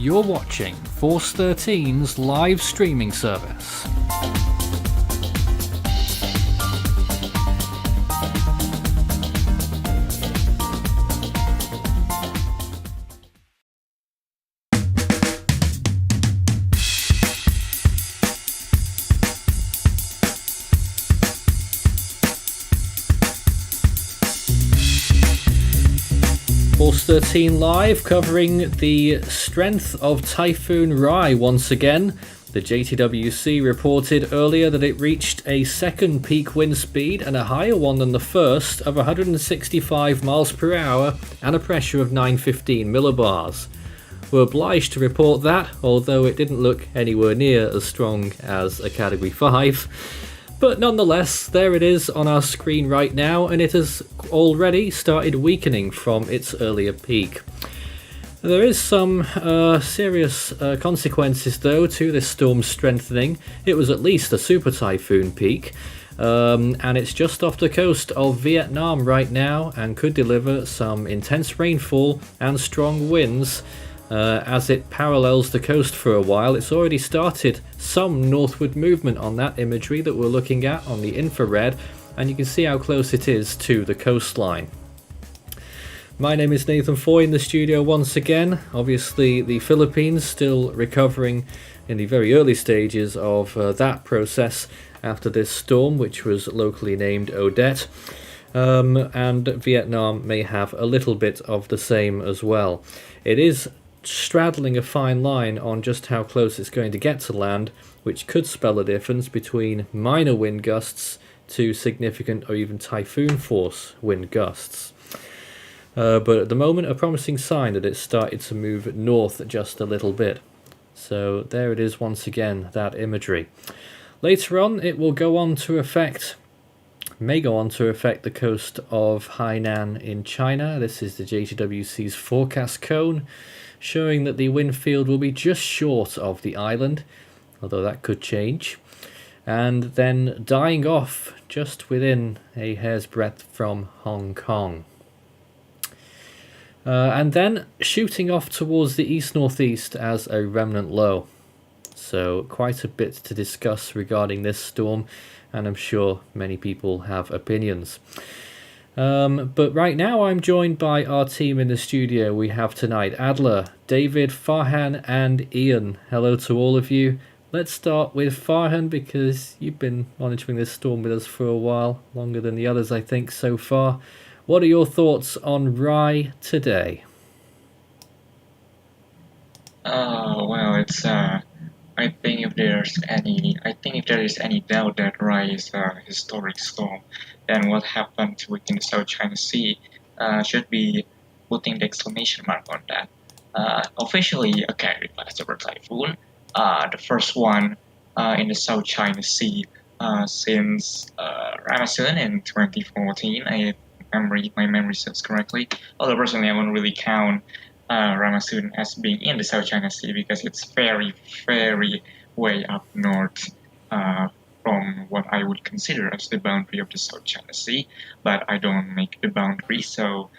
You're watching Force 13's live streaming service. Force 13 Live, covering the strength of Typhoon Rai once again. The JTWC reported earlier that it reached a second peak wind speed and a higher one than the first of 165 miles per hour and a pressure of 915 millibars. We're obliged to report that, although it didn't look anywhere near as strong as a Category 5. But nonetheless, there it is on our screen right now, and it has already started weakening from its earlier peak. There is some serious consequences, though, to this storm strengthening. It was at least a super typhoon peak, and it's just off the coast of Vietnam right now and could deliver some intense rainfall and strong winds. As it parallels the coast for a while. It's already started some northward movement on that imagery that we're looking at on the infrared, and you can see how close it is to the coastline. My name is Nathan Foy in the studio once again. Obviously the Philippines still recovering in the very early stages of that process after this storm, which was locally named Odette. And Vietnam may have a little bit of the same as well. It is straddling a fine line on just how close it's going to get to land, which could spell a difference between minor wind gusts to significant or even typhoon force wind gusts. But at the moment, a promising sign that it's started to move north just a little bit. So there it is once again, that imagery. Later on, it will may go on to affect the coast of Hainan in China. This is the JTWC's forecast cone, showing that the wind field will be just short of the island, although that could change, and then dying off just within a hair's breadth from Hong Kong. And then shooting off towards the east-northeast as a remnant low. So quite a bit to discuss regarding this storm, and I'm sure many people have opinions. But right now I'm joined by our team in the studio. We have tonight Adler, David, Farhan and Ian. Hello to all of you. Let's start with Farhan, because you've been monitoring this storm with us for a while, longer than the others I think so far. What are your thoughts on Rai today? Well, it's I think if there is any doubt that Rai is a historic storm, then what happened within the South China Sea should be putting the exclamation mark on that. Officially a Category 5 super typhoon, the first one in the South China Sea since Ramasun in 2014. My memory serves correctly. Although personally, I won't really count Ramasun as being in the South China Sea because it's very, very way up north from what I would consider as the boundary of the South China Sea. But I don't make the boundary, so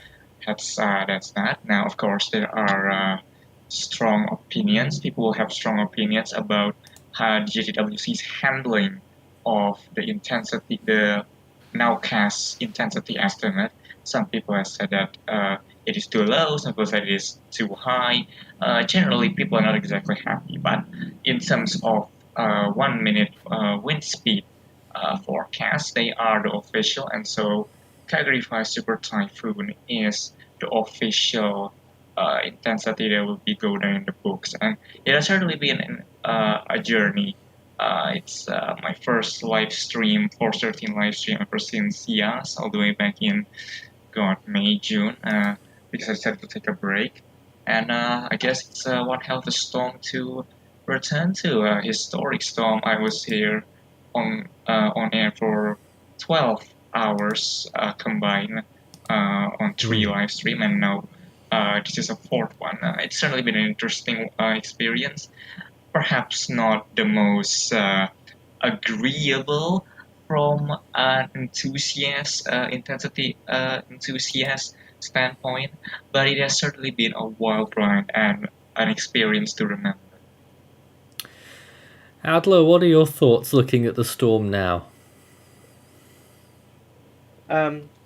that's that. Now, of course, there are strong opinions. People have strong opinions about how the JTWC's handling of the intensity, the nowcast intensity estimate. Some people have said that it is too low, some people said it is too high. Generally, people are not exactly happy, but in terms of 1 minute wind speed forecast, they are the official, and so Category 5 Super Typhoon is the official intensity that will be go down in the books, and it has certainly been a journey. It's my first live stream, Force 13 live stream ever since YAS, all the way back in May, June, because I decided to take a break. And I guess it's one hell of a storm to return to. A historic storm. I was here on air for 12 hours combined on 3 live stream, and now this is a 4th one. It's certainly been an interesting experience. Perhaps not the most agreeable from an intensity enthusiast standpoint, but it has certainly been a wild ride, and an experience to remember. Adler, what are your thoughts looking at the storm now?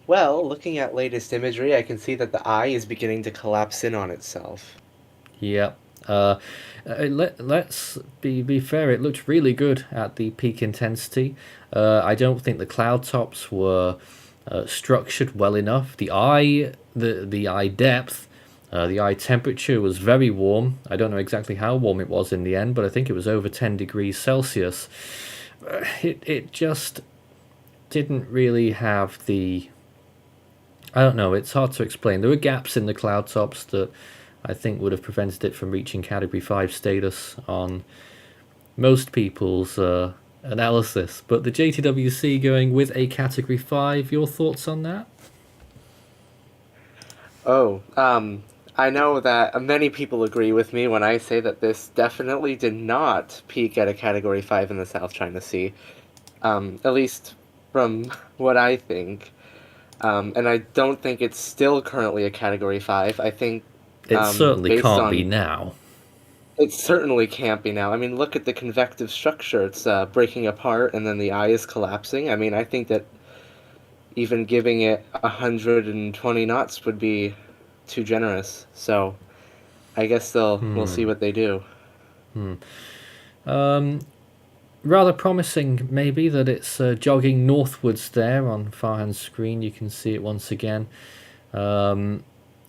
Well, looking at latest imagery, I can see that the eye is beginning to collapse in on itself. Yeah. Let's be fair. It looked really good at the peak intensity. I don't think the cloud tops were structured well enough. The eye depth, the eye temperature was very warm. I don't know exactly how warm it was in the end, but I think it was over 10 degrees Celsius. It just didn't really have the. I don't know. It's hard to explain. There were gaps in the cloud tops that I think would have prevented it from reaching Category 5 status on most people's analysis. But the JTWC going with a Category 5, your thoughts on that? Oh, I know that many people agree with me when I say that this definitely did not peak at a Category 5 in the South China Sea. At least from what I think. And I don't think it's still currently a Category 5. I think It certainly based can't on be now. it certainly can't be now. I mean, look at the convective structure. It's breaking apart, and then the eye is collapsing. I mean, I think that even giving it 120 knots would be too generous. So I guess we'll see what they do. Rather promising, maybe, that it's jogging northwards there on Farhan's screen. You can see it once again.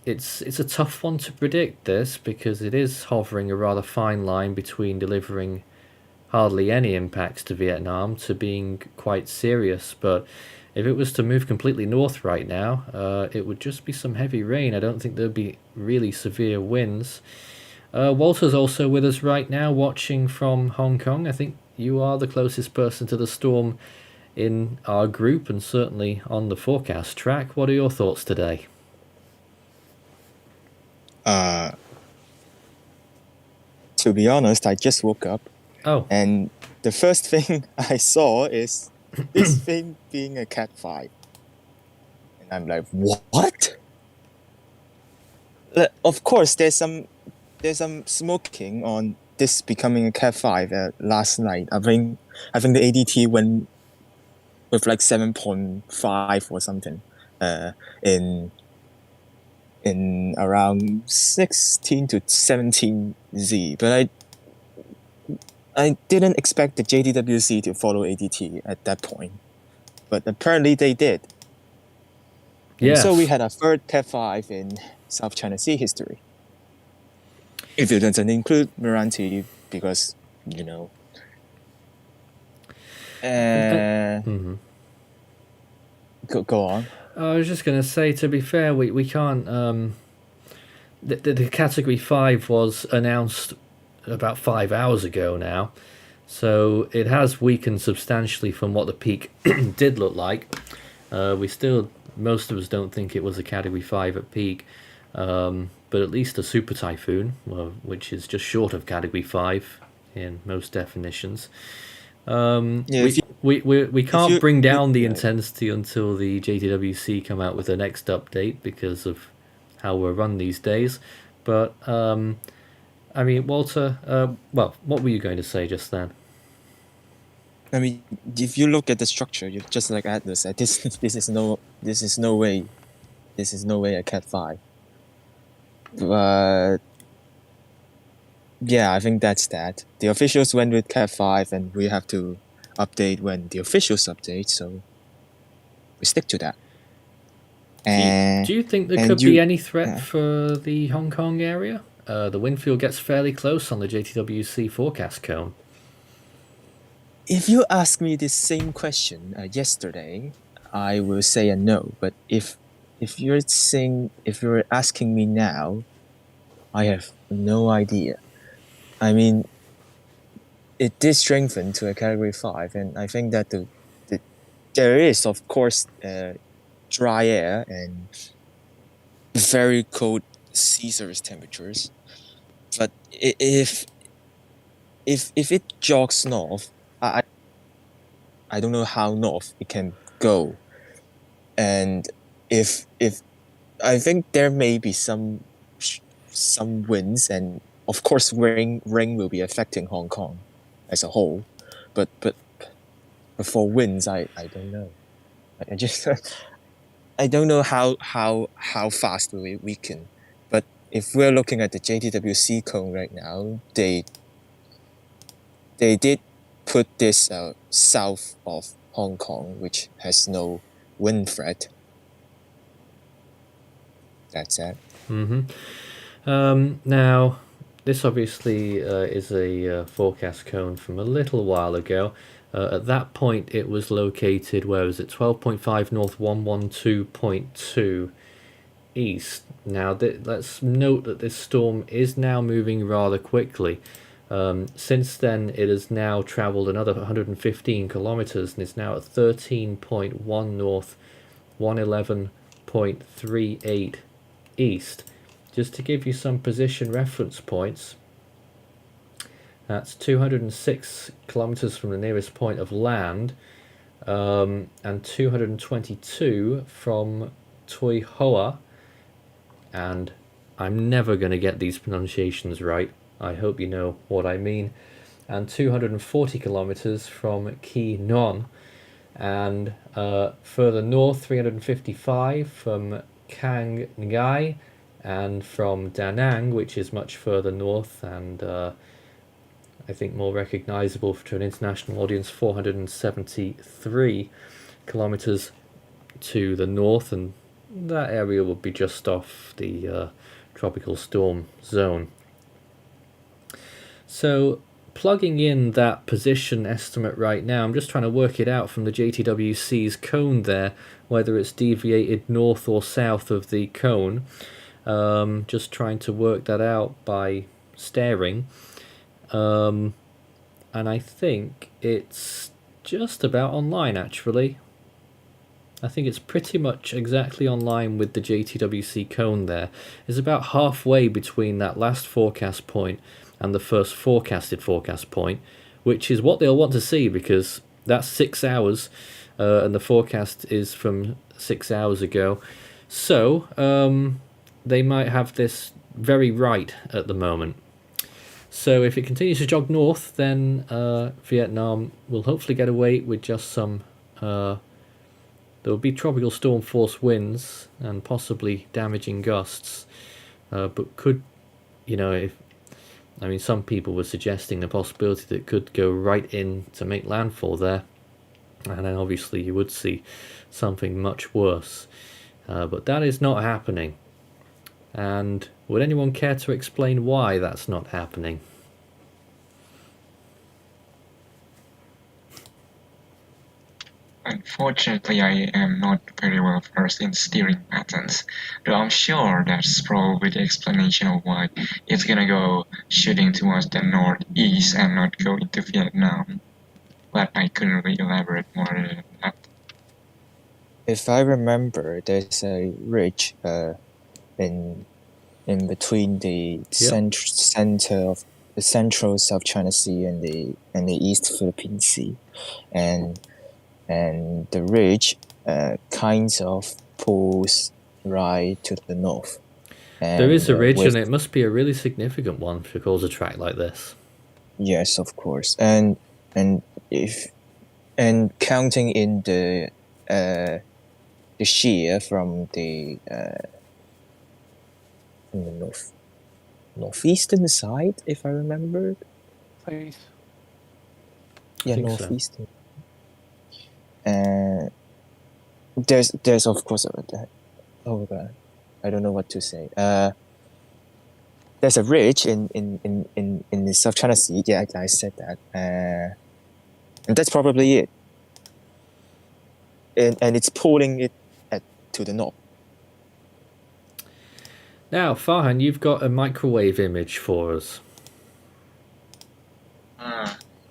It's a tough one to predict, this, because it is hovering a rather fine line between delivering hardly any impacts to Vietnam to being quite serious. But if it was to move completely north right now, it would just be some heavy rain. I don't think there'd be really severe winds. Walter's also with us right now, watching from Hong Kong. I think you are the closest person to the storm in our group, and certainly on the forecast track. What are your thoughts today? To be honest, I just woke up, Oh, and the first thing I saw is this thing being a Cat 5. And I'm like, what? Of course, there's some smoking on this becoming a Cat 5 last night. I think the ADT went with like 7.5 or something in around 16 to 17 Z, but I didn't expect the JTWC to follow ADT at that point, but apparently they did. yes. So we had a third Cat 5 in South China Sea history. If it doesn't include Meranti, because, you know. Go on. I was just going to say, to be fair, we can't. The Category 5 was announced about 5 hours ago now, so it has weakened substantially from what the peak did look like. Most of us don't think it was a Category 5 at peak, but at least a super typhoon, which is just short of Category 5 in most definitions. We can't bring down the intensity until the JTWC come out with the next update because of how we're run these days. But I mean, Walter, well, what were you going to say just then? I mean, if you look at the structure, you just like Atlas said, this is no way a Cat 5. But yeah, I think that's that. The officials went with Cat 5, and we have to update when the officials update, so we stick to that. Do you think there could be any threat for the Hong Kong area? The wind field gets fairly close on the JTWC forecast cone. If you ask me the same question yesterday, I will say a no. But if you're asking me now, I have no idea. I mean, it did strengthen to a Category 5, and I think that there is, of course, dry air and very cold sea surface temperatures. But if it jogs north, I don't know how north it can go, and if I think there may be some winds and of course, rain will be affecting Hong Kong as a whole, but for winds, I don't know. I just I don't know how fast will it weaken. But if we're looking at the JTWC cone right now, they did put this south of Hong Kong, which has no wind threat. That's it. Now, this obviously is a forecast cone from a little while ago. At that point, it was located, where was it? 12.5 north, 112.2 east. Now, let's note that this storm is now moving rather quickly. Since then, it has now travelled another 115 kilometres and is now at 13.1 north, 111.38 east. Just to give you some position reference points, that's 206 kilometers from the nearest point of land, and 222 from Toi Hoa, and I'm never going to get these pronunciations right. I hope you know what I mean. And 240 kilometers from Ki Non, and further north 355 from Kang Ngai, and from Da Nang, which is much further north and I think more recognizable to an international audience, 473 kilometers to the north, and that area would be just off the tropical storm zone. So plugging in that position estimate right now, I'm just trying to work it out from the JTWC's cone there, whether it's deviated north or south of the cone. Just trying to work that out by staring. And I think it's just about online, actually. I think it's pretty much exactly on line with the JTWC cone there. It's about halfway between that last forecast point and the first forecast point, which is what they'll want to see, because that's 6 hours, and the forecast is from 6 hours ago. So, they might have this very right at the moment. So if it continues to jog north, then Vietnam will hopefully get away with just some... there will be tropical storm force winds and possibly damaging gusts. But could, some people were suggesting the possibility that it could go right in to make landfall there. And then obviously you would see something much worse. But that is not happening. And would anyone care to explain why that's not happening? Unfortunately, I am not very well versed in steering patterns, though I'm sure that's probably the explanation of why it's gonna go shooting towards the northeast and not go into Vietnam. But I couldn't really elaborate more than that. If I remember, there's a ridge in between the center of the central South China Sea and the East Philippine Sea, and the ridge kind of pulls right to the north. And, there is a ridge, and it must be a really significant one to cause a track like this. Yes, of course, and counting in the shear from the northeastern side, if I remember. Yeah, northeastern. So. There's of course oh god, I don't know what to say. There's a ridge in the South China Sea. Yeah, I said that. And that's probably it. And it's pulling it to the north. Now, Farhan, you've got a microwave image for us.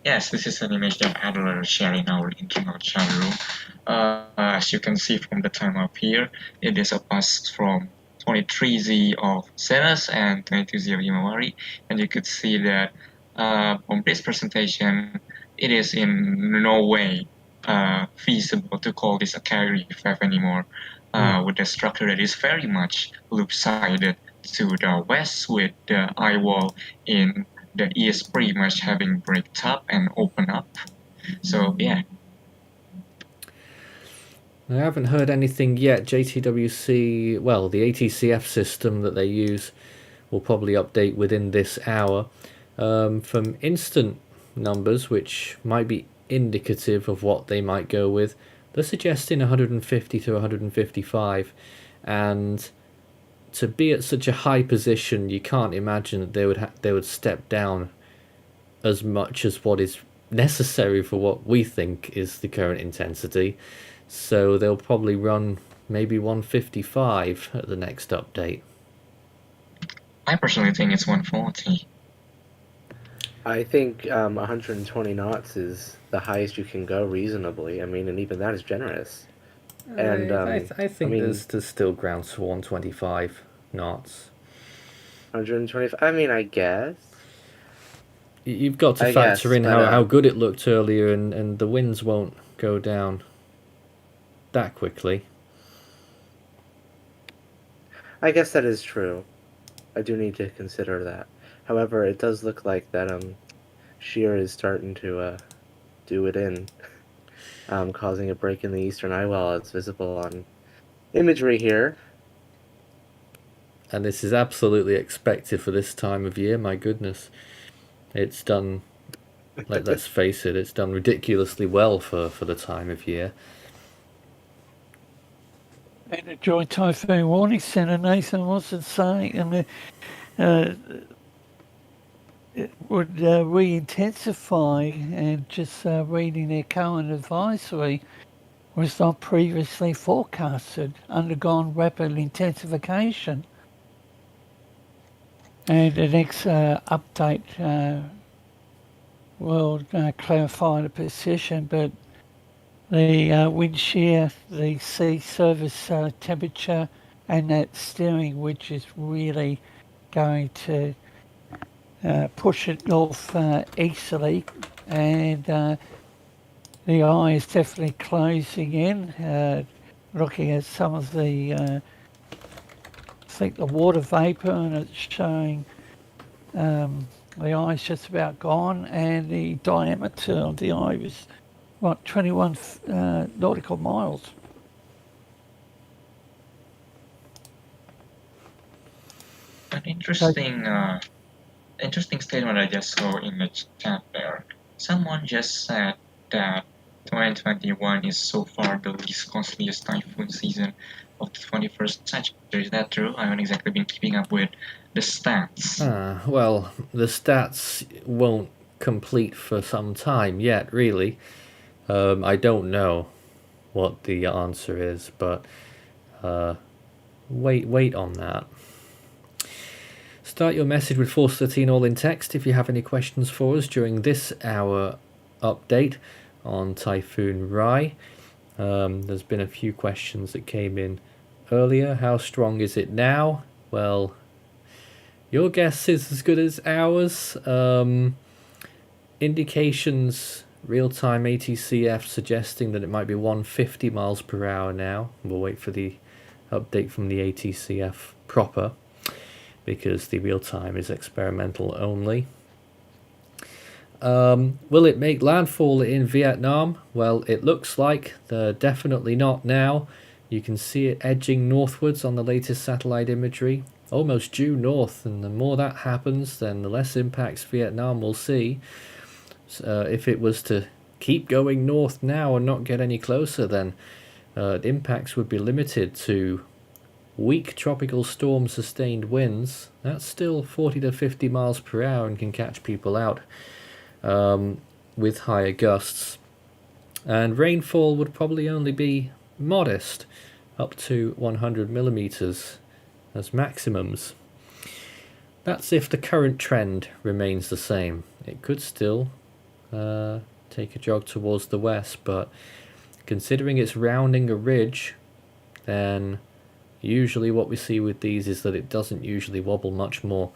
Yes, this is an image that Adler shared in our internal chat room. As you can see from the time up here, it is a bus from 23Z of Ceres and 22Z of Imagery, and you could see that from this presentation, it is in no way feasible to call this a Calorie 5 anymore, with a structure that is very much loop-sided to the west with the eye wall in the east pretty much having break up and open up. So yeah. I haven't heard anything yet. JTWC, well, the ATCF system that they use will probably update within this hour. From instant numbers, which might be indicative of what they might go with, they're suggesting 150 to 155, and to be at such a high position, you can't imagine that they would step down as much as what is necessary for what we think is the current intensity. So they'll probably run maybe 155 at the next update. I personally think it's 140. I think 120 knots is the highest you can go reasonably. I mean, and even that is generous. And I think I mean, there's still grounds for 125 knots. 125. I mean, I guess. You've got to I factor guess, in but, how good it looked earlier, and the winds won't go down that quickly. I guess that is true. I do need to consider that. However, it does look like that Shear is starting to do it in, causing a break in the eastern eye wall. It's visible on imagery here. And this is absolutely expected for this time of year. My goodness, it's done. Let's face it, it's done ridiculously well for the time of year. And the Joint Typhoon Warning Centre, Nathan wasn't saying, it would re-intensify, and just reading their current advisory was not previously forecasted, undergone rapid intensification. And the next update will clarify the position, but the wind shear, the sea surface temperature, and that steering, which is really going to push it north easterly, and the eye is definitely closing in. Looking at some of the, I think the water vapor, and it's showing the eye is just about gone, and the diameter of the eye is 21 nautical miles. An interesting statement I just saw in the chat there. Someone just said that 2021 is so far the least costliest typhoon season of the 21st century. Is that true? I haven't exactly been keeping up with the stats. Well, the stats won't complete for some time yet, really. I don't know what the answer is, but wait on that. Start your message with Force 13 all in text if you have any questions for us during this hour update on Typhoon Rai. There's been a few questions that came in earlier. How strong is it now? Well, your guess is as good as ours. Indications, real-time ATCF suggesting that it might be 150 miles per hour now. We'll wait for the update from the ATCF proper, because the real-time is experimental only. Will it make landfall in Vietnam? Well, it looks like they're definitely not now. You can see it edging northwards on the latest satellite imagery, almost due north, and the more that happens, then the less impacts Vietnam will see. If it was to keep going north now and not get any closer, then the impacts would be limited to weak tropical storm sustained winds. That's still 40 to 50 miles per hour and can catch people out with higher gusts. And rainfall would probably only be modest, up to 100 millimeters as maximums. That's if the current trend remains the same. It could still take a jog towards the west, but considering it's rounding a ridge, then usually what we see with these is that it doesn't usually wobble much more.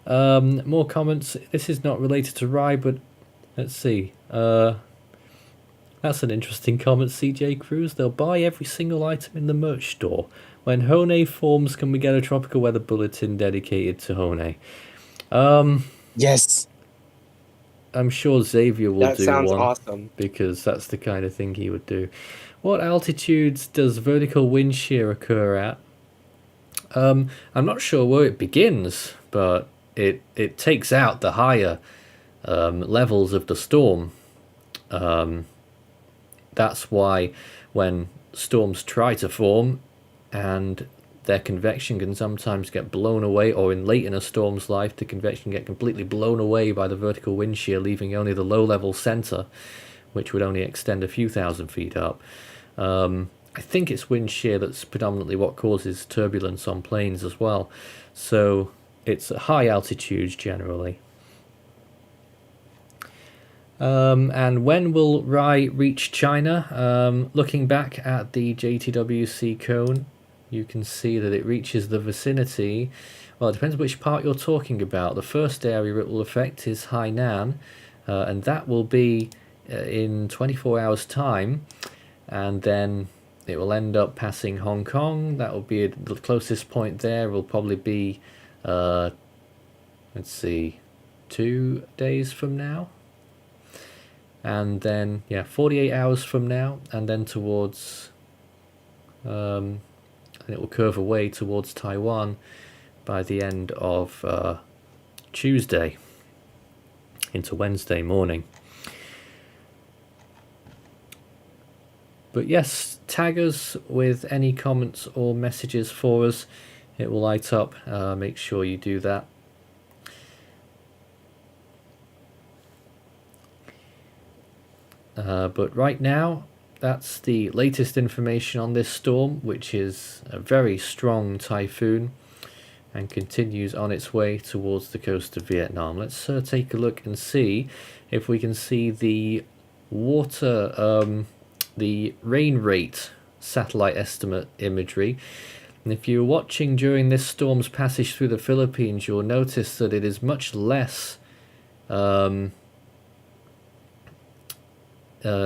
More comments. This is not related to Rai, but let's see. That's an interesting comment, CJ Cruz. They'll buy every single item in the merch store. When Hone forms, can we get a tropical weather bulletin dedicated to Hone? Yes. I'm sure Xavier will That do sounds one, awesome. because that's the kind of thing he would do. What altitudes does vertical wind shear occur at? I'm not sure where it begins, but it takes out the higher levels of the storm. That's why when storms try to form and their convection can sometimes get blown away, or in late in a storm's life, the convection can get completely blown away by the vertical wind shear, leaving only the low-level center, which would only extend a few thousand feet up. I think it's wind shear that's predominantly what causes turbulence on planes as well. So it's at high altitudes generally. And when will Rai reach China? Looking back at the JTWC cone, you can see that it reaches the vicinity. Well, it depends which part you're talking about. The first area it will affect is Hainan, and that will be in 24 hours' time. And then it will end up passing Hong Kong. That will be the closest point there. Will probably be, let's see, 2 days from now. And then, yeah, 48 hours from now, and then towards, and it will curve away towards Taiwan by the end of Tuesday into Wednesday morning. But yes, tag us with any comments or messages for us. It will light up. Make sure you do that. But right now, that's the latest information on this storm, which is a very strong typhoon and continues on its way towards the coast of Vietnam. Let's take a look and see if we can see the water, the rain rate satellite estimate imagery. And if you're watching during this storm's passage through the Philippines, you'll notice that it is much less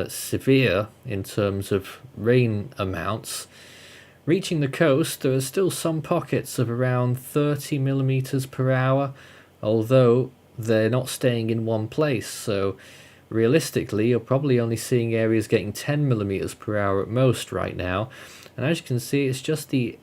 severe in terms of rain amounts. Reaching the coast, there are still some pockets of around 30 millimeters per hour, although they're not staying in one place. So realistically, you're probably only seeing areas getting 10 millimeters per hour at most right now. And as you can see, it's just the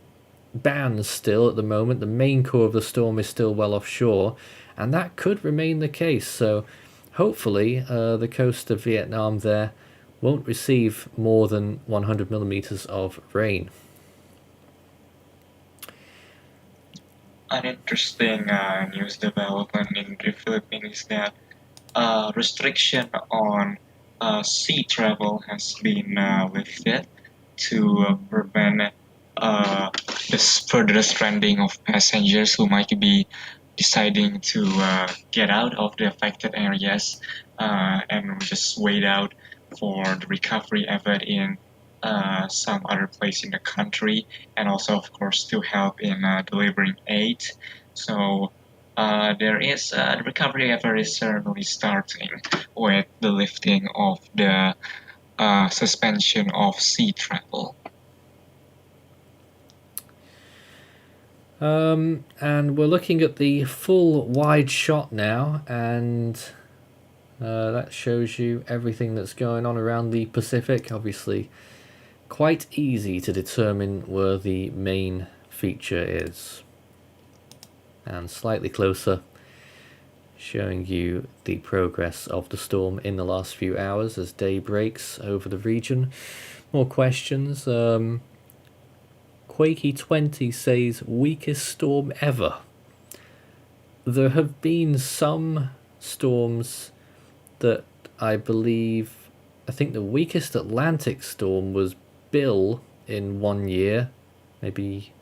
bands still at the moment. The main core of the storm is still well offshore, and that could remain the case. So hopefully the coast of Vietnam there won't receive more than 100 millimeters of rain. An interesting news development in the Philippines is that restriction on sea travel has been lifted to prevent the further stranding of passengers who might be deciding to get out of the affected areas and just wait out for the recovery effort in some other place in the country, and also, of course, to help in delivering aid. So there is the recovery effort is certainly starting with the lifting of the suspension of sea travel. And we're looking at the full wide shot now, and that shows you everything that's going on around the Pacific. Obviously quite easy to determine where the main feature is, and slightly closer, showing you the progress of the storm in the last few hours as day breaks over the region. More questions. Quakey20 says, weakest storm ever. There have been some storms that I think the weakest Atlantic storm was Bill in 1 year. Maybe,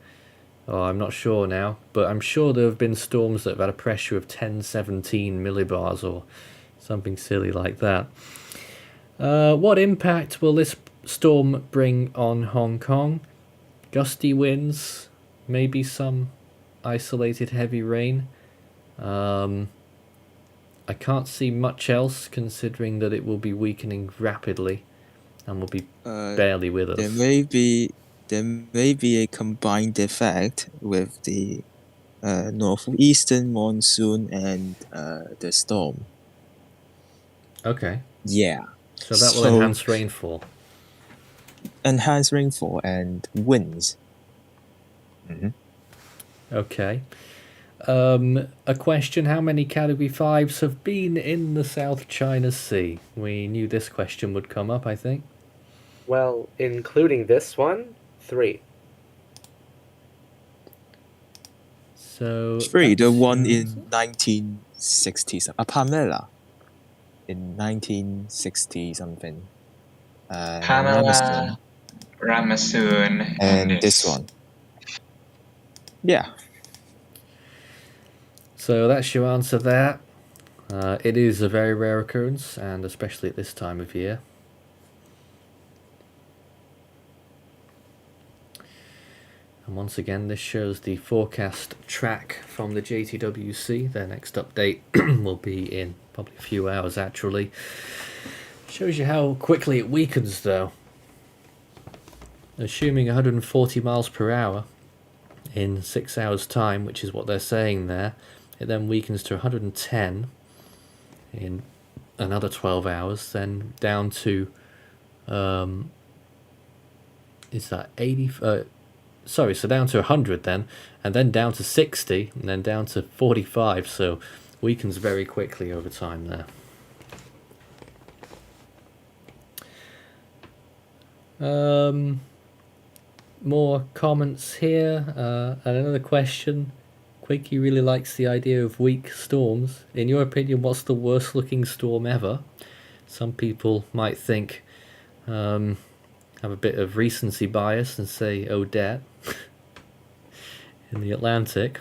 I'm not sure now, but I'm sure there have been storms that have had a pressure of 1017 millibars or something silly like that. What impact will this storm bring on Hong Kong? Gusty winds, maybe some isolated heavy rain. I can't see much else, considering that it will be weakening rapidly and will be Uh, barely with us. there may be a combined effect with the northeastern monsoon and the storm. Okay, Yeah. so that will So- enhance rainfall. Enhanced rainfall and winds. Okay. A question: how many Category 5s have been in the South China Sea? We knew this question would come up, I think. Well, including this one, 3. So Three, the that's one your in answer. 1960s. Pamela in 1960 something. Pamela, Ramasoon, and this one. Yeah. So that's your answer there. It is a very rare occurrence, and especially at this time of year. And once again, this shows the forecast track from the JTWC. Their next update will be in probably a few hours, actually. Shows you how quickly it weakens, though. Assuming 140 miles per hour in 6 hours' time, which is what they're saying there, it then weakens to 110 in another 12 hours, then down to is that 80 sorry, so down to 100 then, and then down to 60, and then down to 45, so weakens very quickly over time there. More comments here, and another question. Quakey really likes the idea of weak storms. In your opinion, what's the worst looking storm ever? Some people might think, have a bit of recency bias and say Odette in the Atlantic.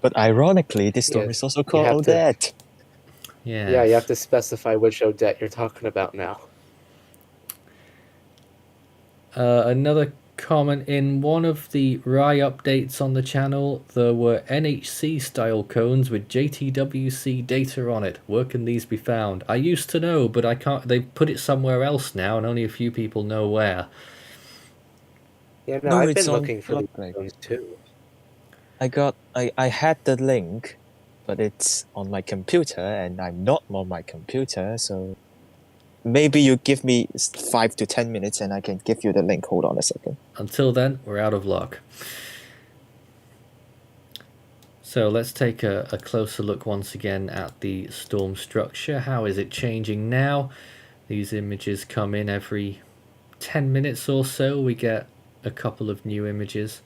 But ironically, this storm Yes, is also you called have to- Odette. Yeah. Yeah, you have to specify which Odette you're talking about now. Another comment: in one of the Rai updates on the channel, there were NHC style cones with JTWC data on it. Where can these be found? I used to know, but I can't. They've put it somewhere else now, and only a few people know where. Yeah, No, I've it's been on looking for these Bloodbreak. cones too. I had the link, but it's on my computer, and I'm not on my computer, so maybe you give me 5 to 10 minutes and I can give you the link. Hold on a second. Until then, we're out of luck. So let's take a closer look once again at the storm structure. How is it changing now? These images come in every 10 minutes or so. We get a couple of new images.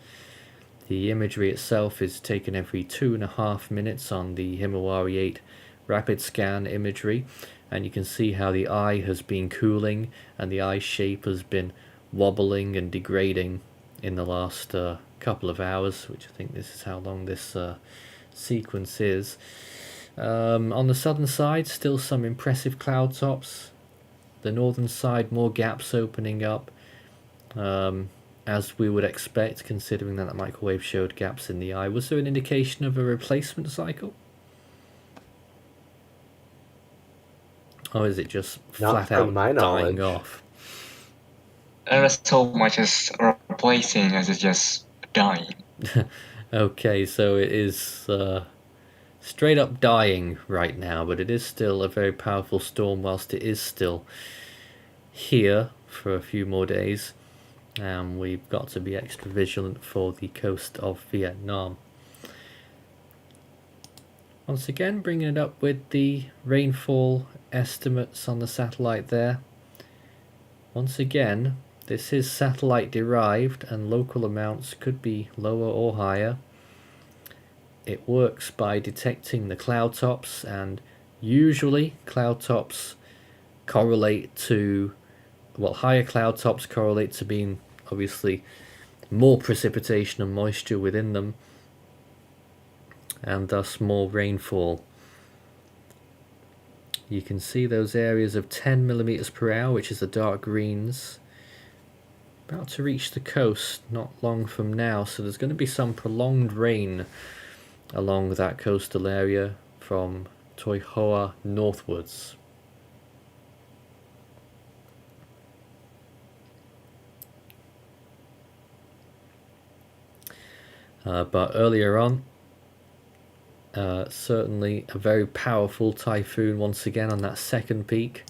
The imagery itself is taken every 2.5 minutes on the Himawari 8 rapid scan imagery, and you can see how the eye has been cooling and the eye shape has been wobbling and degrading in the last couple of hours, which I think this is how long this sequence is. On the southern side, still some impressive cloud tops. The northern side, more gaps opening up, as we would expect, considering that the microwave showed gaps in the eye. Was there an indication of a replacement cycle? Or is it just Not flat out from my dying knowledge. off? There is so much as replacing as it's just dying. Okay, so it is straight up dying right now, but it is still a very powerful storm whilst it is still here for a few more days. And we've got to be extra vigilant for the coast of Vietnam. Once again, bringing it up with the rainfall estimates on the satellite there. Once again, this is satellite derived and local amounts could be lower or higher. It works by detecting the cloud tops, and usually cloud tops correlate to, well, higher cloud tops correlate to being obviously more precipitation and moisture within them, and thus more rainfall. You can see those areas of 10 millimeters per hour, which is the dark greens, about to reach the coast not long from now, so there's going to be some prolonged rain along that coastal area from Toi Hoa northwards. But earlier on, certainly a very powerful typhoon once again on that second peak,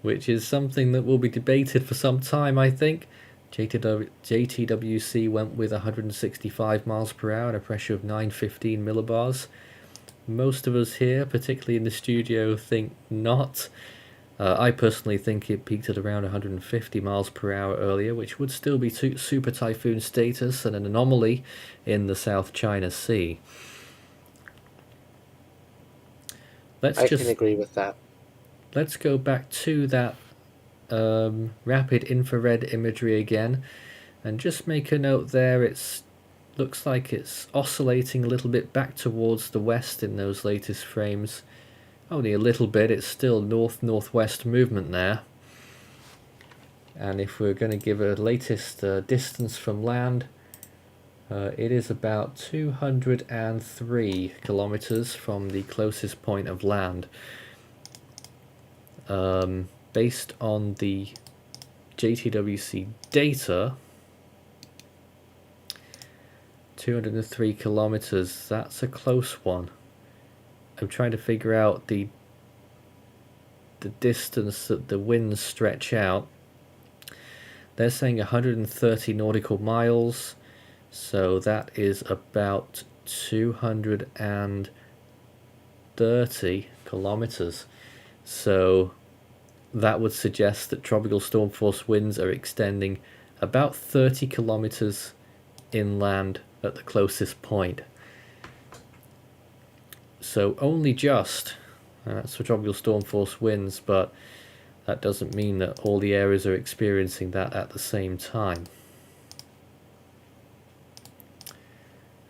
which is something that will be debated for some time, I think. JTWC went with 165 miles per hour and a pressure of 915 millibars. Most of us here, particularly in the studio, think not. I personally think it peaked at around 150 miles per hour earlier, which would still be super typhoon status and an anomaly in the South China Sea. I can agree with that. Let's go back to that rapid infrared imagery again, and just make a note there. It looks like it's oscillating a little bit back towards the west in those latest frames. Only a little bit. It's still north-northwest movement there. And if we're going to give a latest distance from land, it is about 203 kilometers from the closest point of land. Based on the JTWC data, 203 kilometers, that's a close one. I'm trying to figure out the distance that the winds stretch out. They're saying 130 nautical miles, so that is about 230 kilometers. So that would suggest that tropical storm force winds are extending about 30 kilometers inland at the closest point. So only just, that's for tropical storm force winds, but that doesn't mean that all the areas are experiencing that at the same time.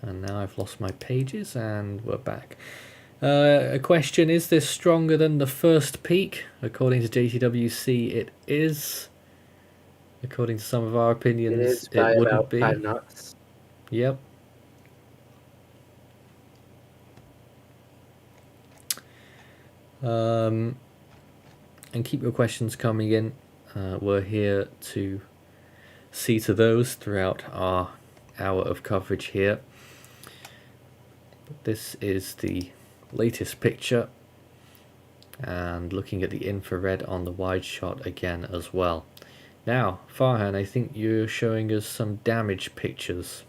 And now I've lost my pages and we're back. A question, is this stronger than the first peak? According to JTWC, it is. According to some of our opinions, It is by wouldn't about be. 5 knots. Yep. And keep your questions coming in. We're here to see to those throughout our hour of coverage here. But this is the latest picture, and looking at the infrared on the wide shot again as well. Now, Farhan, I think you're showing us some damage pictures.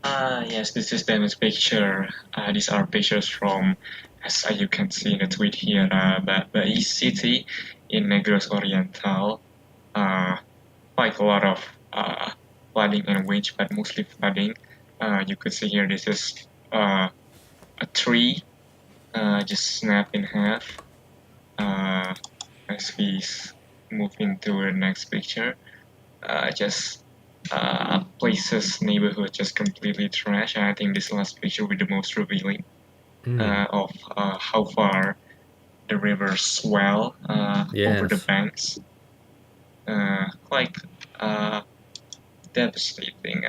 Yes, this is damage picture. These are pictures from, as you can see in the tweet here, the East City in Negros Oriental. Quite a lot of flooding and wind, but mostly flooding. You could see here this is a tree just snapped in half. As we move into the next picture, places, neighborhood just completely trashed. I think this last picture with the most revealing of how far the rivers swell over the banks. Quite devastating,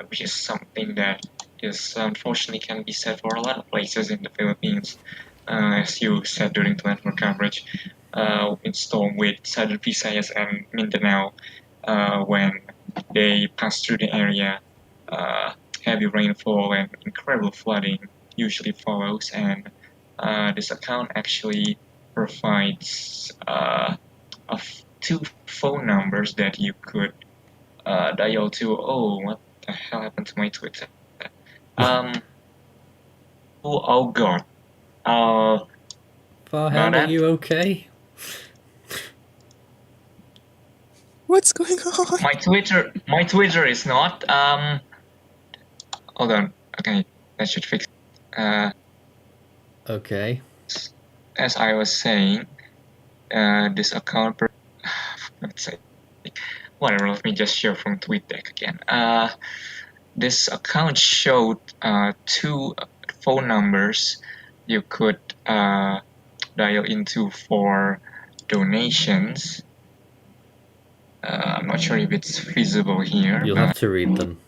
which is something that is unfortunately can be said for a lot of places in the Philippines. As you said during the Landfall coverage, windstorm with Southern Visayas and Mindanao, when they pass through the area, heavy rainfall and incredible flooding usually follows, and this account actually provides two phone numbers that you could dial to. Oh, what the hell happened to my Twitter? Oh God. Farhan, are you okay? What's going on? My Twitter is not. Hold on. Okay, that should fix. Okay. As I was saying, this account. Let's say, whatever. Let me just share from TweetDeck again. This account showed two phone numbers you could dial into for donations. I'm not sure if it's feasible here. You'll have to read them.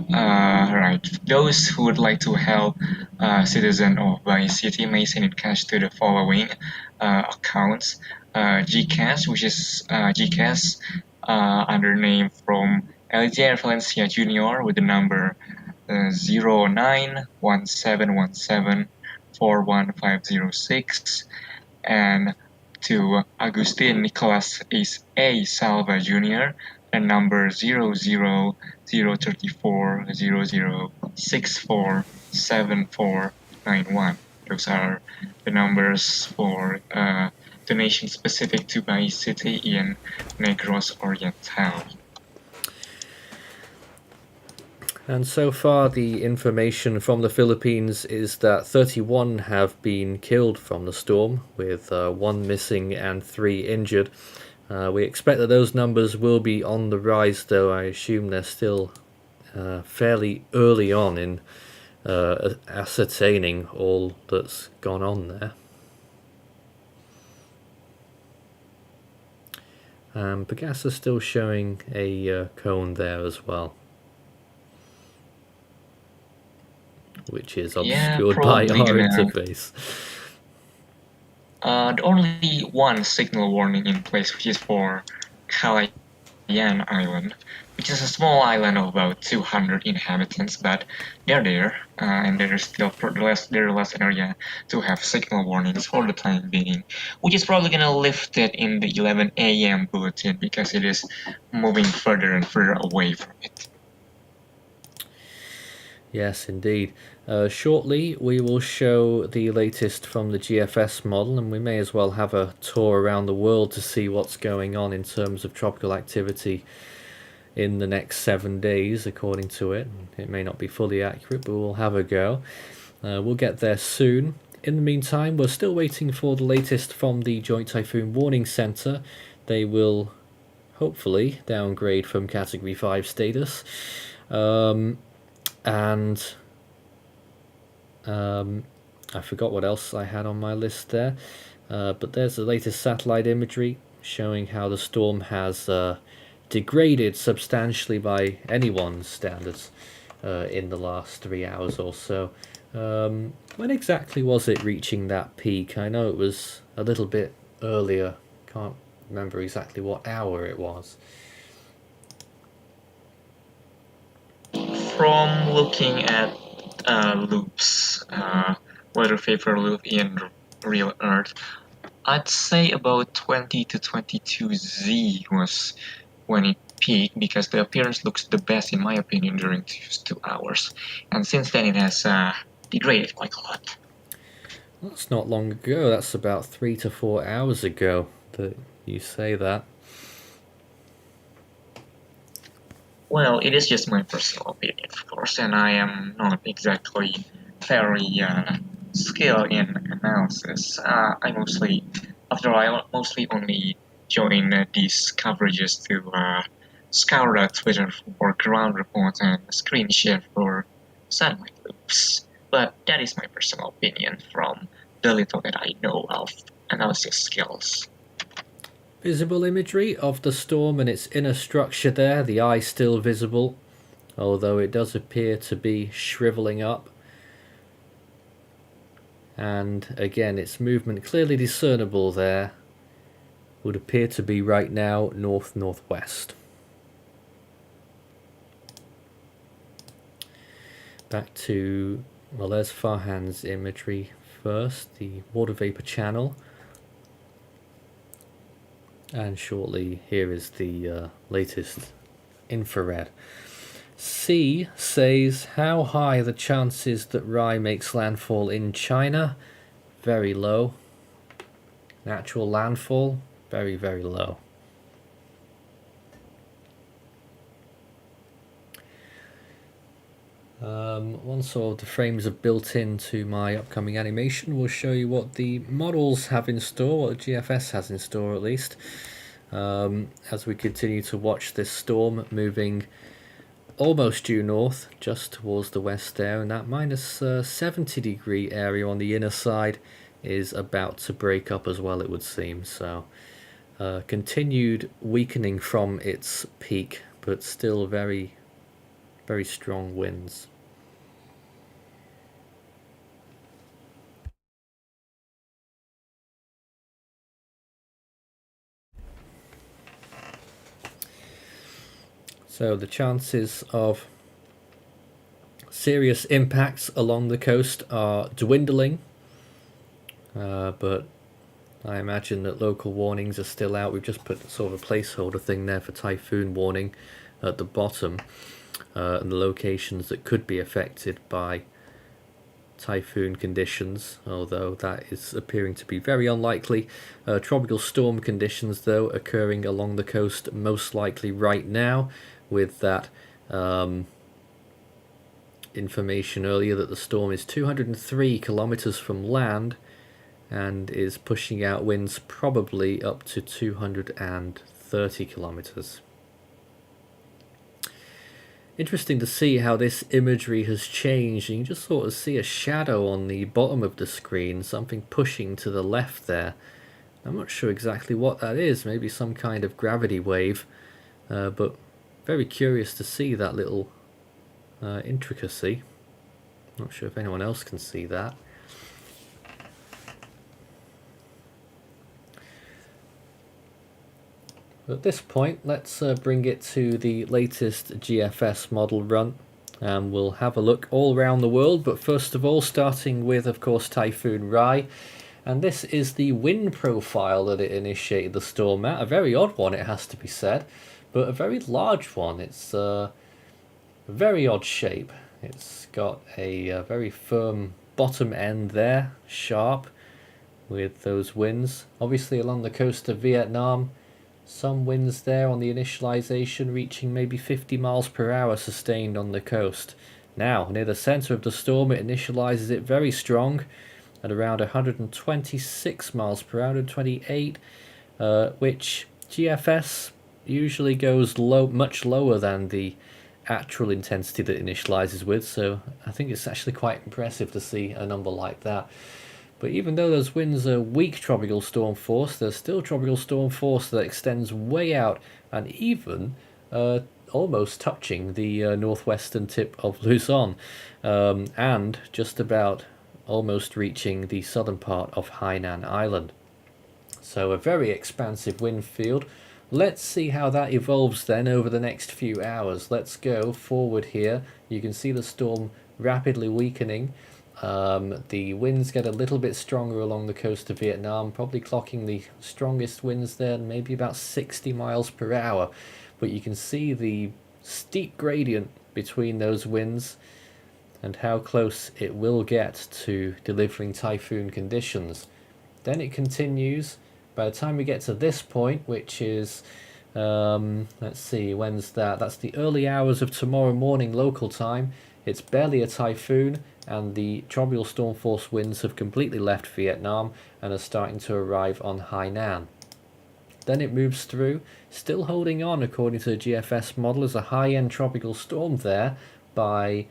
Right. Those who would like to help citizen of Bay City may send in cash to the following accounts. GCAS, which is GCAS under name from Eliezer Valencia Jr. with the number 0917174156, and to Agustin Nicolas A. Salva Jr., the number 0003400647491. Those are the numbers for donations specific to my city in Negros Oriental. And so far, the information from the Philippines is that 31 have been killed from the storm, with 1 missing and 3 injured. We expect that those numbers will be on the rise, though I assume they're still fairly early on in ascertaining all that's gone on there. Pegasus still showing a cone there as well, which is obscured by our interface. Only one signal warning in place, which is for Calayan Island, which is a small island of about 200 inhabitants, but they're there, and there's still less area to have signal warnings for the time being, which is probably gonna lift it in the 11 a.m. bulletin because it is moving further and further away from it. Yes, indeed. Shortly, we will show the latest from the GFS model, and we may as well have a tour around the world to see what's going on in terms of tropical activity in the next 7 days, according to it. It may not be fully accurate, but we'll have a go. We'll get there soon. In the meantime, we're still waiting for the latest from the Joint Typhoon Warning Center. They will hopefully downgrade from Category 5 status. I forgot what else I had on my list there, but there's the latest satellite imagery showing how the storm has degraded substantially by anyone's standards in the last 3 hours or so. When exactly was it reaching that peak? I know it was a little bit earlier, can't remember exactly what hour it was. From looking at loops, weather favor loop in real Earth, I'd say about 20 to 22 Z was when it peaked, because the appearance looks the best in my opinion during these 2 hours, and since then it has degraded quite a lot. That's not long ago. That's about 3 to 4 hours ago that you say that. Well, it is just my personal opinion, of course, and I am not exactly very skilled in analysis. I mostly only join these coverages to scour the Twitter for ground reports and screen share for satellite loops. But that is my personal opinion from the little that I know of analysis skills. Visible imagery of the storm and its inner structure there, the eye still visible, although it does appear to be shriveling up. And again, its movement clearly discernible there, would appear to be right now north-northwest. Back to, well, there's Farhan's imagery first, the water vapor channel. And shortly, here is the latest infrared. C says, how high are the chances that Rai makes landfall in China? Very low. Natural landfall? Very, very low. Once all the frames are built into my upcoming animation, we'll show you what the models have in store, what the GFS has in store at least, as we continue to watch this storm moving almost due north, just towards the west there, and that minus 70 degree area on the inner side is about to break up as well, it would seem. So continued weakening from its peak, but still very, very strong winds. So the chances of serious impacts along the coast are dwindling, but I imagine that local warnings are still out. We've just put sort of a placeholder thing there for typhoon warning at the bottom, and the locations that could be affected by typhoon conditions, although that is appearing to be very unlikely. Tropical storm conditions, though, occurring along the coast most likely right now, with that information earlier that the storm is 203 kilometers from land and is pushing out winds probably up to 230 kilometers. Interesting to see how this imagery has changed. You can just sort of see a shadow on the bottom of the screen, something pushing to the left there. I'm not sure exactly what that is, maybe some kind of gravity wave, but very curious to see that little intricacy. Not sure if anyone else can see that. At this point, let's bring it to the latest GFS model run, and we'll have a look all around the world, but first of all starting with, of course, Typhoon Rai. And this is the wind profile that it initiated the storm at. A very odd one, it has to be said, but a very large one. It's a very odd shape. It's got a very firm bottom end there, sharp, with those winds. Obviously along the coast of Vietnam, some winds there on the initialization reaching maybe 50 miles per hour sustained on the coast. Now, near the center of the storm, it initializes it very strong at around 126 miles per hour, 128, which GFS usually goes low, much lower than the actual intensity that it initializes with, so I think it's actually quite impressive to see a number like that. But even though those winds are weak tropical storm force, there's still tropical storm force that extends way out and even almost touching the northwestern tip of Luzon, and just about almost reaching the southern part of Hainan Island. So a very expansive wind field. Let's see how that evolves then over the next few hours. Let's go forward here. You can see the storm rapidly weakening. The winds get a little bit stronger along the coast of Vietnam, probably clocking the strongest winds there, maybe about 60 miles per hour. But you can see the steep gradient between those winds and how close it will get to delivering typhoon conditions. Then it continues. By the time we get to this point, which is, let's see, when's that? That's the early hours of tomorrow morning local time. It's barely a typhoon, and the tropical storm force winds have completely left Vietnam and are starting to arrive on Hainan. Then it moves through, still holding on according to the GFS model as a high-end tropical storm there by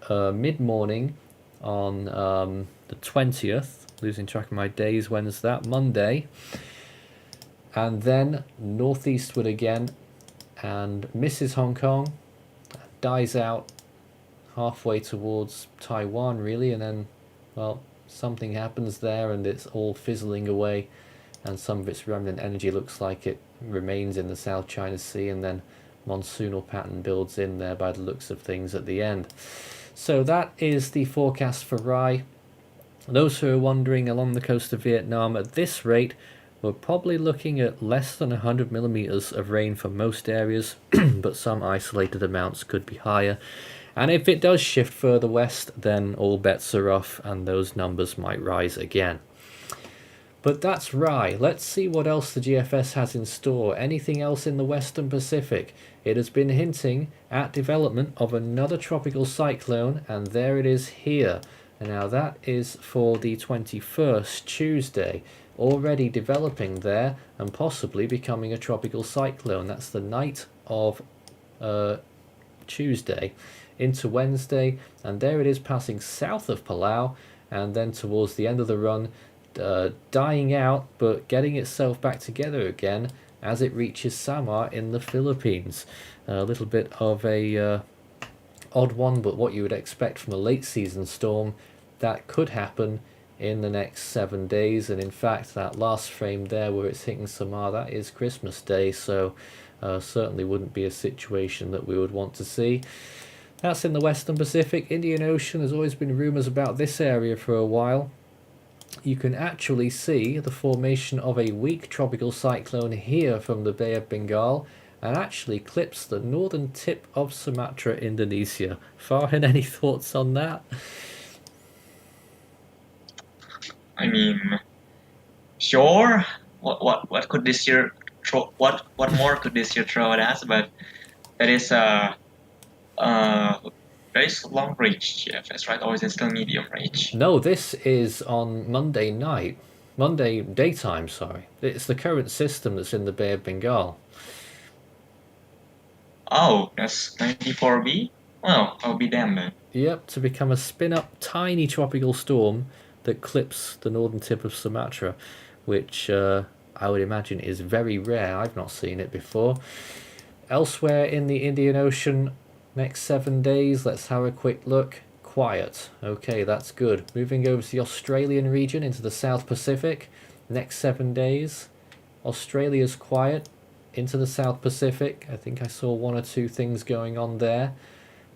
mid-morning on the 20th, losing track of my days, when's that? Monday. And then northeastward again and misses Hong Kong, dies out halfway towards Taiwan really, and then, well, something happens there and it's all fizzling away, and some of its remnant energy looks like it remains in the South China Sea, and then monsoonal pattern builds in there by the looks of things at the end. So that is the forecast for Rai. Those who are wondering, along the coast of Vietnam at this rate, we're probably looking at less than 100 millimeters of rain for most areas, but some isolated amounts could be higher. And if it does shift further west, then all bets are off and those numbers might rise again. But that's Rai. Let's see what else the GFS has in store. Anything else in the Western Pacific? It has been hinting at development of another tropical cyclone, and there it is here. And now that is for the 21st, Tuesday. Already developing there and possibly becoming a tropical cyclone. That's the night of Tuesday into Wednesday, and there it is passing south of Palau, and then towards the end of the run dying out but getting itself back together again as it reaches Samar in the Philippines. A little bit of a odd one, but what you would expect from a late season storm. That could happen in the next 7 days, and in fact that last frame there where it's hitting Samar, that is Christmas Day, so Certainly wouldn't be a situation that we would want to see. That's in the Western Pacific. Indian Ocean, there's always been rumours about this area for a while. You can actually see the formation of a weak tropical cyclone here from the Bay of Bengal, and actually clips the northern tip of Sumatra, Indonesia. Farhan, any thoughts on that? I mean, sure. What could this year throw? What more could this year throw at us? But that is very long range GFS, right? Or is it still medium range? No, this is on Monday night. Monday daytime, sorry. It's the current system that's in the Bay of Bengal. Oh, that's 94B? Well, I'll be damned then. Yep, to become a spin-up tiny tropical storm that clips the northern tip of Sumatra, which I would imagine is very rare. I've not seen it before. Elsewhere in the Indian Ocean, next 7 days, let's have a quick look. Quiet. Okay, that's good. Moving over to the Australian region into the South Pacific, next 7 days. Australia's quiet. Into the South Pacific, I think I saw 1 or 2 things going on there.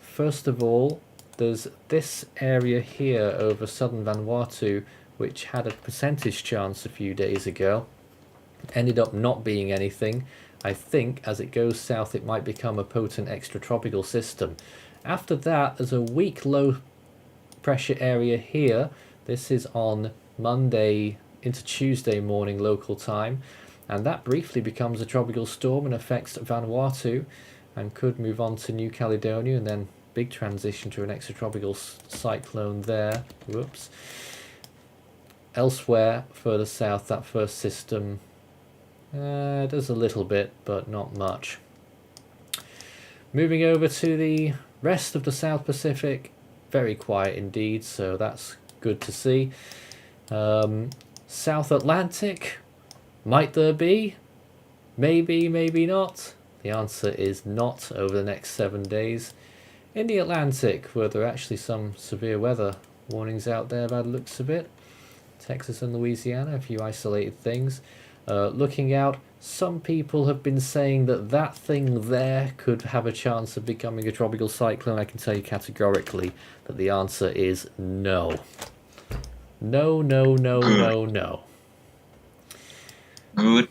First of all, there's this area here over southern Vanuatu, which had a percentage chance a few days ago. Ended up not being anything. I think as it goes south, it might become a potent extratropical system. After that, there's a weak low pressure area here. This is on Monday into Tuesday morning local time. And that briefly becomes a tropical storm and affects Vanuatu and could move on to New Caledonia, and then big transition to an extratropical cyclone there. Whoops. Elsewhere, further south, that first system does a little bit, but not much. Moving over to the rest of the South Pacific, very quiet indeed, so that's good to see. South Atlantic, might there be? Maybe, maybe not. The answer is not over the next 7 days. In the Atlantic, where there are actually some severe weather warnings out there by the looks of it. Texas and Louisiana, a few isolated things. Looking out, some people have been saying that that thing there could have a chance of becoming a tropical cyclone. I can tell you categorically that the answer is no. No, no, no, no, no. Good.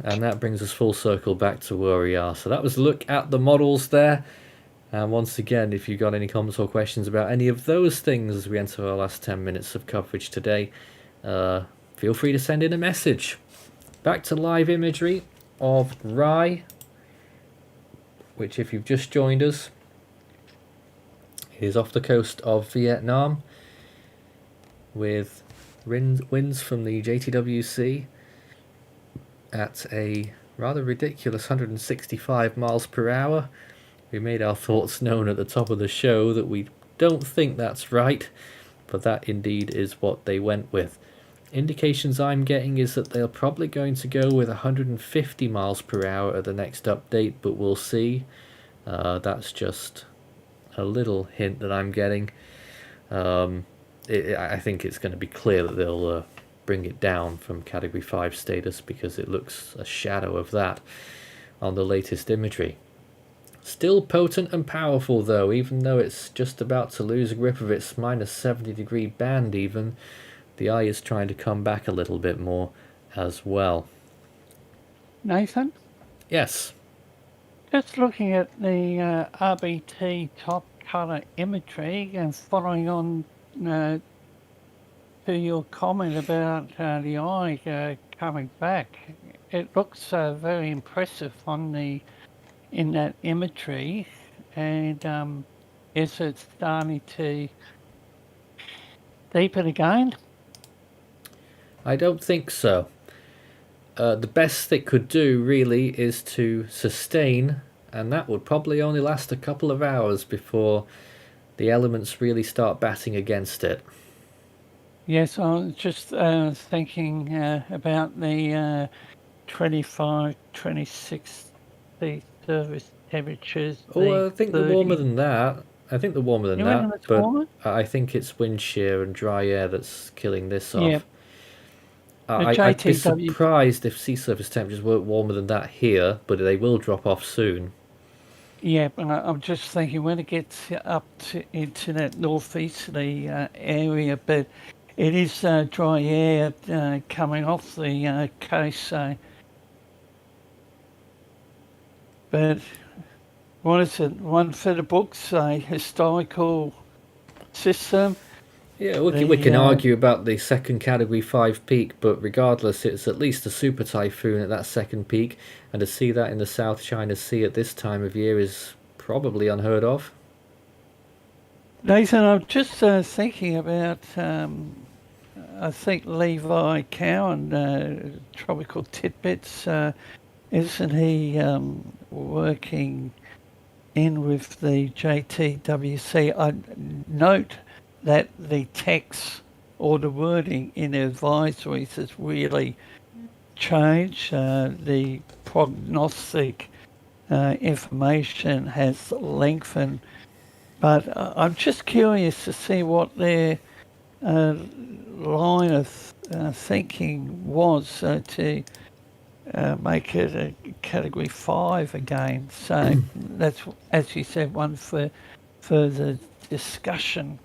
And that brings us full circle back to where we are. So that was a look at the models there. And once again, if you've got any comments or questions about any of those things as we enter our last 10 minutes of coverage today, feel free to send in a message. Back to live imagery of Rai, which if you've just joined us, is off the coast of Vietnam with winds from the JTWC at a rather ridiculous 165 miles per hour. We made our thoughts known at the top of the show that we don't think that's right, but that indeed is what they went with. Indications I'm getting is that they're probably going to go with 150 miles per hour at the next update, but we'll see. That's just a little hint that I'm getting. I think it's going to be clear that they'll bring it down from Category 5 status, because it looks a shadow of that on the latest imagery. Still potent and powerful though, even though it's just about to lose a grip of its minus 70 degree band even. The eye is trying to come back a little bit more as well. Nathan? Yes. Just looking at the RBT top colour imagery and following on to your comment about the eye coming back, it looks very impressive in that imagery, and is it starting to deepen again? I don't think so. The best it could do really is to sustain, and that would probably only last a couple of hours before the elements really start batting against it. Yes, I was just thinking about the 25, 26 the surface temperatures. Oh, I think the warmer than that. I think the warmer than You that, reckon it's but warmer? I think it's wind shear and dry air that's killing this off. Yeah. I'd be JTW. surprised if sea surface temperatures weren't warmer than that here, but they will drop off soon. Yeah, but I'm just thinking when it gets up into that northeasterly area, but it is dry air coming off the coast, so. But what is it? One for the books, a historical system. Yeah, we The, can argue about the second Category 5 peak, but regardless, it's at least a super typhoon at that second peak, and to see that in the South China Sea at this time of year is probably unheard of. Nathan, I'm just thinking about, I think Levi Cowan, Tropical Tidbits, isn't he working in with the JTWC? I note that the text or the wording in the advisories has really changed. The prognostic information has lengthened, but I'm just curious to see what their line of thinking was to make it a Category 5 again. So that's, as you said, one for further discussion.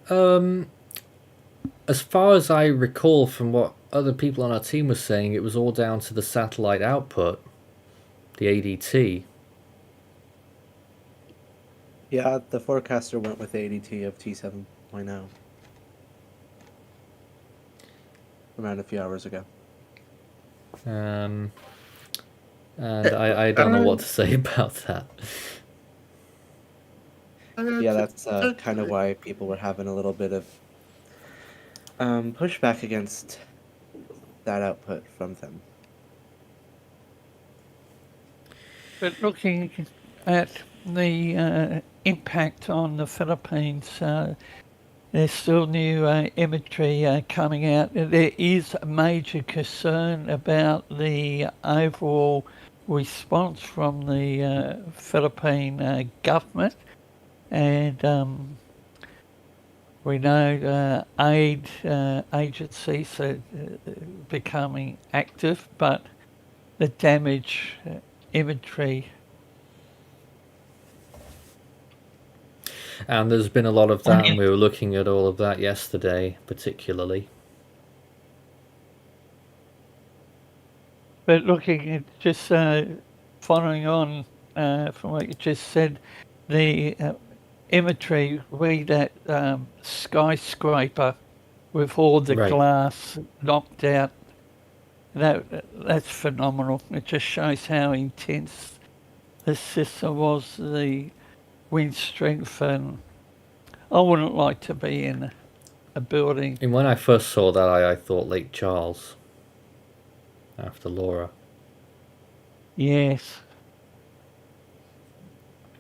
As far as I recall from what other people on our team were saying, it was all down to the satellite output, the ADT. Yeah, the forecaster went with ADT of T7.0 around a few hours ago. And I don't know what to say about that. Yeah, that's kind of why people were having a little bit of pushback against that output from them. But looking at the impact on the Philippines, there's still new imagery coming out. There is a major concern about the overall response from the Philippine government, and we know aid agencies are becoming active, but the damage imagery. And there's been a lot of that, and we were looking at all of that yesterday, particularly. But looking at just following on from what you just said, the imagery, read that skyscraper with all the Right. glass knocked out. That's phenomenal. It just shows how intense the system was, the wind strength, and I wouldn't like to be in a building. And when I first saw that, I thought Lake Charles after Laura. Yes.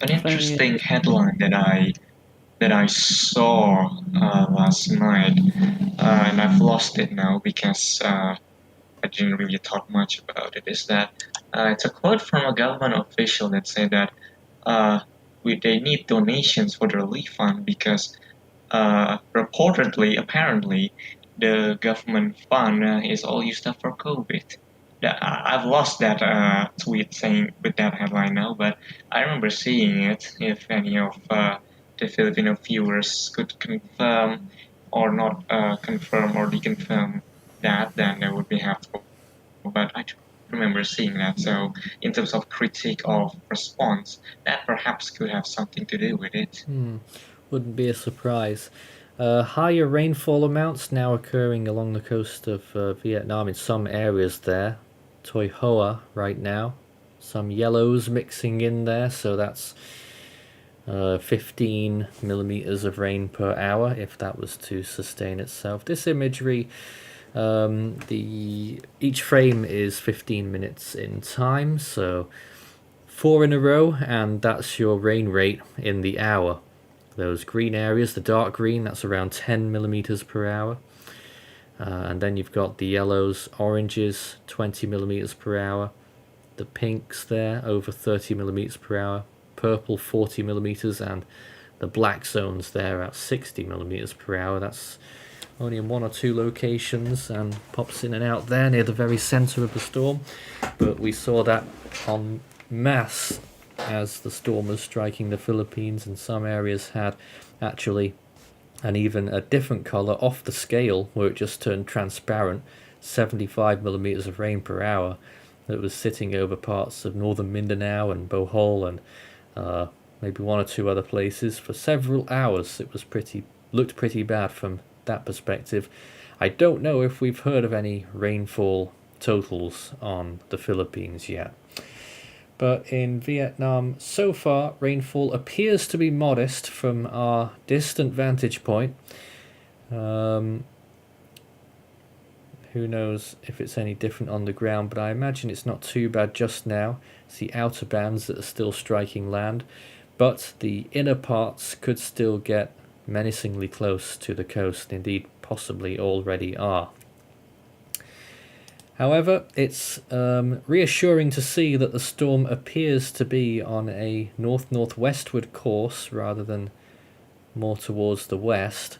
An interesting headline that I saw last night, and I've lost it now because I didn't really talk much about it, is that it's a quote from a government official that said that they need donations for the relief fund because apparently, the government fund is all used up for COVID. I've lost that tweet saying with that headline now, but I remember seeing it. If any of the Filipino viewers could confirm or not confirm or deconfirm that, then that would be helpful. But I remember seeing that. So, in terms of critique of response, that perhaps could have something to do with it. Wouldn't be a surprise. Higher rainfall amounts now occurring along the coast of Vietnam in some areas there. Toi Hoa right now. Some yellows mixing in there, so that's 15 millimeters of rain per hour if that was to sustain itself. This imagery, each frame is 15 minutes in time, so 4 in a row, and that's your rain rate in the hour. Those green areas, the dark green, that's around 10 millimeters per hour. And then you've got the yellows, oranges, 20 millimeters per hour. The pinks there, over 30 millimeters per hour. Purple, 40 millimeters, and the black zones there at 60 millimeters per hour. That's only in 1 or 2 locations and pops in and out there near the very centre of the storm. But we saw that en masse as the storm was striking the Philippines, and some areas had actually and even a different colour off the scale where it just turned transparent, 75 millimetres of rain per hour that was sitting over parts of northern Mindanao and Bohol and maybe 1 or 2 other places for several hours. It was looked pretty bad from that perspective. I don't know if we've heard of any rainfall totals on the Philippines yet. But in Vietnam, so far, rainfall appears to be modest from our distant vantage point. Who knows if it's any different on the ground, but I imagine it's not too bad just now. It's the outer bands that are still striking land, but the inner parts could still get menacingly close to the coast, indeed possibly already are. However, it's reassuring to see that the storm appears to be on a north-northwestward course rather than more towards the west.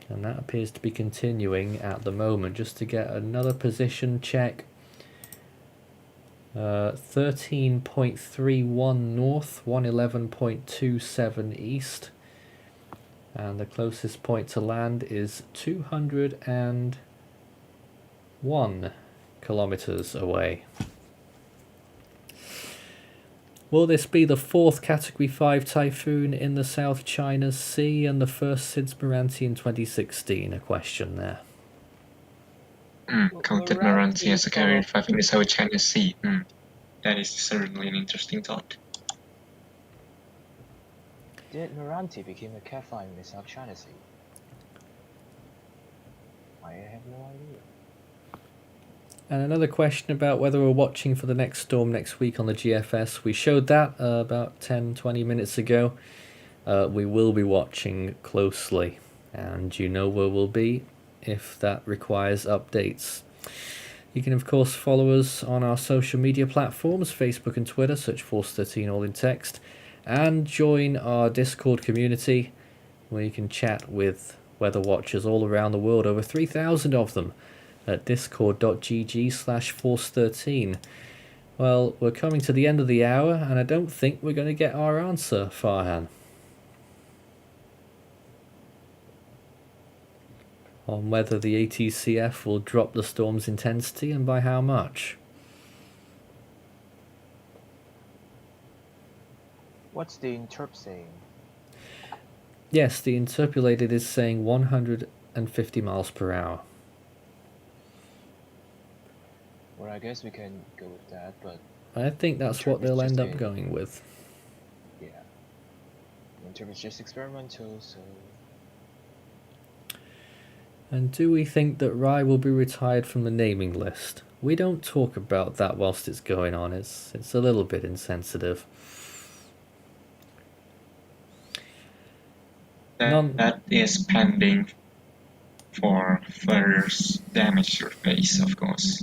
And that appears to be continuing at the moment. Just to get another position check. 13.31 north, 111.27 east. And the closest point to land is 201 kilometers away. Will this be the 4th Category 5 typhoon in the South China Sea and the first since Meranti in 2016? A question there. Counted Meranti as a Category 5 in the South China Sea. That is certainly an interesting thought. Did Meranti become a Cat 5 in the South China Sea? I have no idea. And another question about whether we're watching for the next storm next week on the GFS. We showed that about 10-20 minutes ago. We will be watching closely, and you know where we'll be if that requires updates. You can of course follow us on our social media platforms, Facebook and Twitter, search Force 13 all in text, and join our Discord community where you can chat with weather watchers all around the world, over 3,000 of them, at discord.gg/force13. Well, we're coming to the end of the hour, and I don't think we're going to get our answer, Farhan, on whether the ATCF will drop the storm's intensity and by how much. What's the interp saying? Yes, the interpolated is saying 150 miles per hour. Well, I guess we can go with that, but I think that's what they'll end up going with. yeah. Interp is just experimental, so... And do we think that Rai will be retired from the naming list? We don't talk about that whilst it's going on. It's a little bit insensitive. That is pending for further damage surface, of course.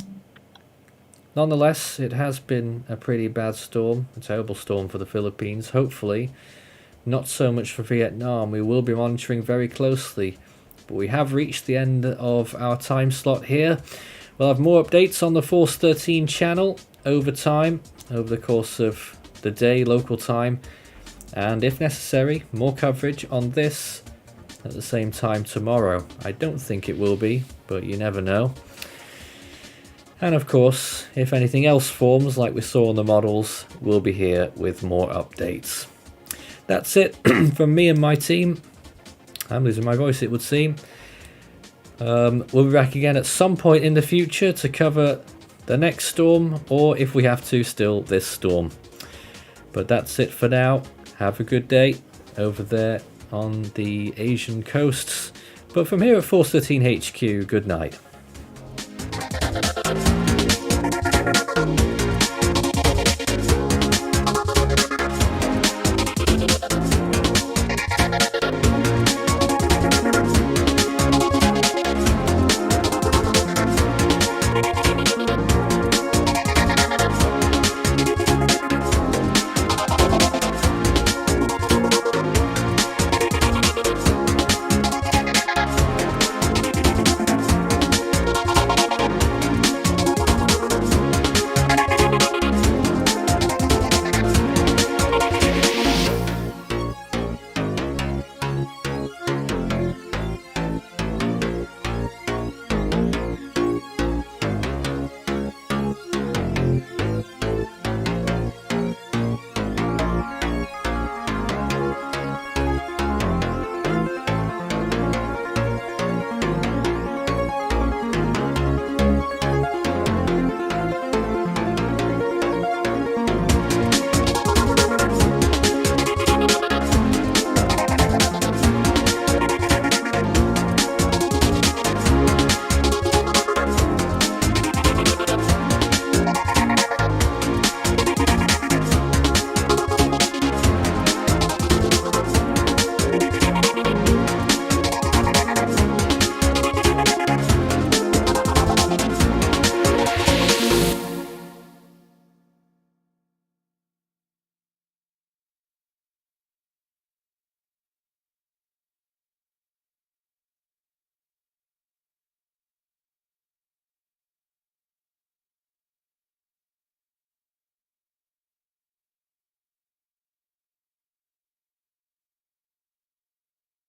Nonetheless, it has been a pretty bad storm, a terrible storm for the Philippines. Hopefully, not so much for Vietnam. We will be monitoring very closely. But we have reached the end of our time slot here. We'll have more updates on the Force 13 channel over time, over the course of the day, local time. And if necessary, more coverage on this at the same time tomorrow. I don't think it will be, but you never know. And of course, if anything else forms like we saw on the models, we'll be here with more updates. That's it from me and my team. I'm losing my voice, it would seem. We'll be back again at some point in the future to cover the next storm, or if we have to, still this storm. But that's it for now. Have a good day over there on the Asian coasts. But from here at Force 13 HQ, good night.